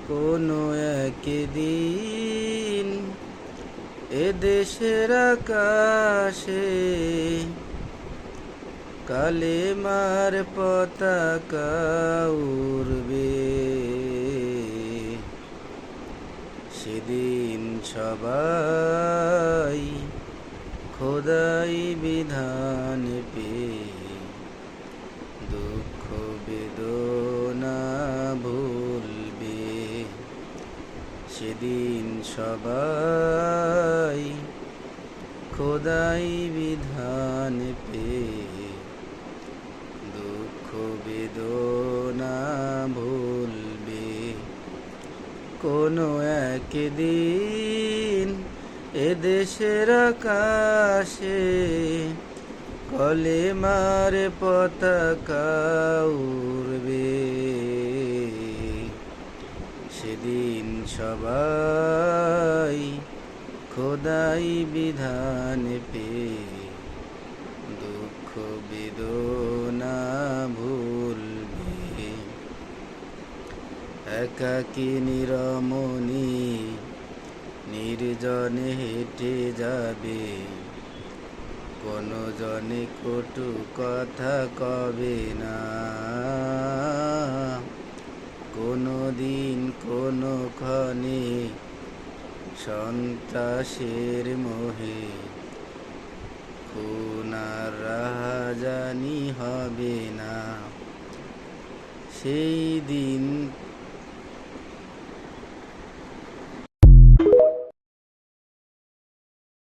কোনো একদিন এদেশের আকাশে কালেমার পতাকা উড়বে। সেদিন সবাই খোদাই বিধান পেয়ে দুঃখ বেদনা ভুলবে। সেদিন সবাই খোদাই বিধান পেয়ে দুঃখ বেদনা ভুলবে। কোনো একদিন এদেশের আকাশে কলেমার পতাকা উড়বে। সেদিন সবাই খোদাই বিধান পেয়ে দুঃখ বেদনা ভুলবে। একাকী নিরমণি নির্জনে হেঁটে যাবে, কোনো জনে কটু কথা কবে না। কোনো দিন কোনো ক্ষণে সন্ত্রাসের মোহে খুন আর রাহাজানি হবে না। সেই দিন